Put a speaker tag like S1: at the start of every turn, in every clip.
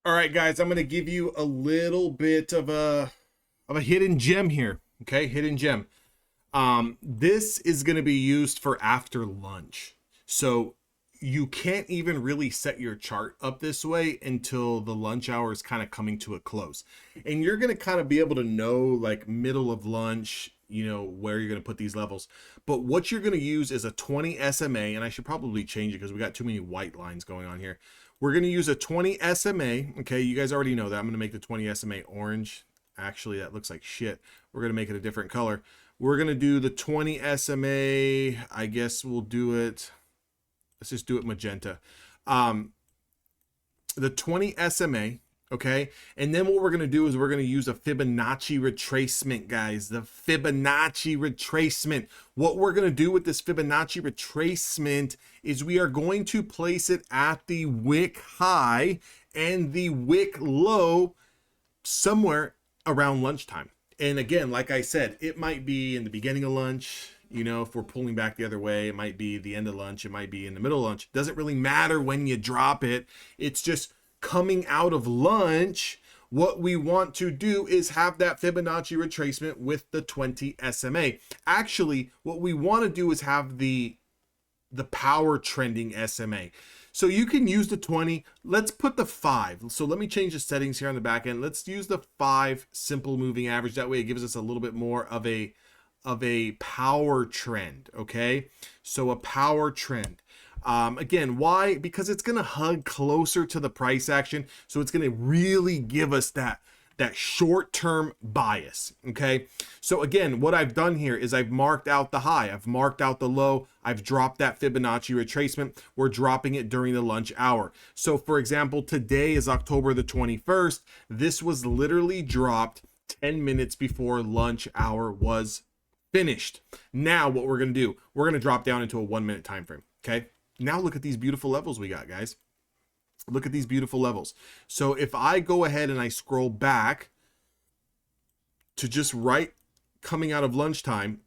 S1: All right, guys, I'm going to give you a little bit of a hidden gem here. Okay, hidden gem. This is going to be used for after lunch. So you can't even really set your chart up this way until the lunch hour is kind of coming to a close. And you're going to kind of be able to know like middle of lunch, where you're going to put these levels. But what you're going to use is a 20 SMA, and I should probably change it because we got too many white lines going on here. We're going to use a 20 SMA. Okay, you guys already know that. I'm going to make the 20 SMA orange. Actually, that looks like shit. We're going to make it a different color. We're going to do the 20 SMA. I guess we'll do it. Let's just do it magenta. The 20 SMA. Okay. And then what we're going to do is we're going to use a Fibonacci retracement, guys. The Fibonacci retracement. What we're going to do with this Fibonacci retracement is we are going to place it at the wick high and the wick low somewhere around lunchtime. And again, like I said, it might be in the beginning of lunch. If we're pulling back the other way, it might be the end of lunch. It might be in the middle of lunch. Doesn't really matter when you drop it. It's just coming out of lunch. What we want to do is have that Fibonacci retracement with the 20 SMA. Actually, what we want to do is have the power trending SMA. So you can use the 20. Let's put the 5. So let me change the settings here on the back end. Let's use the 5 simple moving average. That way it gives us a little bit more of a power trend. Okay, so a power trend. Again, why? Because it's going to hug closer to the price action. So it's going to really give us that short-term bias. Okay. So again, what I've done here is I've marked out the high. I've marked out the low. I've dropped that Fibonacci retracement. We're dropping it during the lunch hour. So for example, today is October the 21st. This was literally dropped 10 minutes before lunch hour was finished. Now what we're going to do, we're going to drop down into a 1 minute time frame. Okay. Now look at these beautiful levels we got, guys. Look at these beautiful levels. So if I go ahead and I scroll back to just right coming out of lunchtime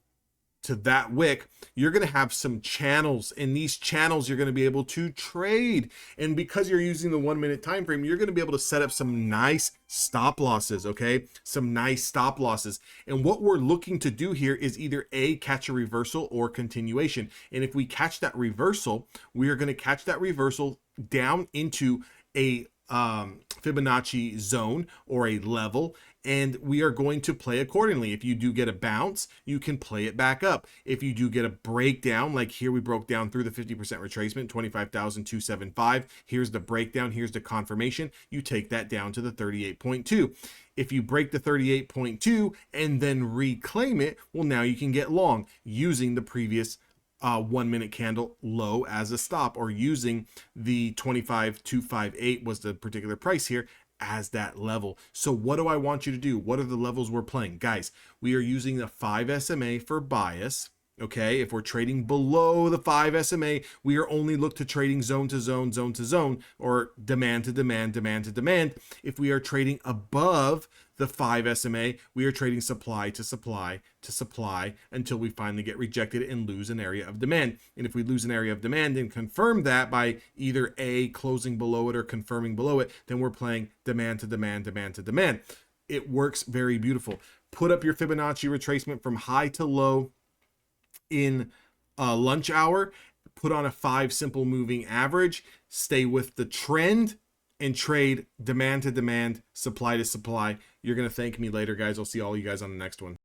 S1: to that wick, you're going to have some channels. In these channels, you're going to be able to trade. And because you're using the 1 minute time frame, you're going to be able to set up some nice stop losses. Okay, some nice stop losses. And what we're looking to do here is either A, catch a reversal or continuation. And if we catch that reversal, we are going to catch that reversal down into a Fibonacci zone or a level, and we are going to play accordingly. If you do get a bounce, you can play it back up. If you do get a breakdown, like here we broke down through the 50% retracement, 25,275. Here's the breakdown, here's the confirmation. You take that down to the 38.2. If you break the 38.2 and then reclaim it, well, now you can get long using the previous 1 minute candle low as a stop, or using the 25,258 was the particular price here as that level. So what do I want you to do? What are the levels we're playing? Guys, we are using the 5 SMA for bias. Okay, if we're trading below the 5 SMA, we are only look to trading zone to zone, zone to zone, or demand to demand, demand to demand. If we are trading above the 5 SMA, we are trading supply to supply to supply until we finally get rejected and lose an area of demand. And if we lose an area of demand and confirm that by either A, closing below it or confirming below it, then we're playing demand to demand, demand to demand. It works very beautiful. Put up your Fibonacci retracement from high to low in lunch hour, put on a 5 simple moving average, stay with the trend, and trade demand to demand, supply to supply. You're going to thank me later, guys. I'll see all you guys on the next one.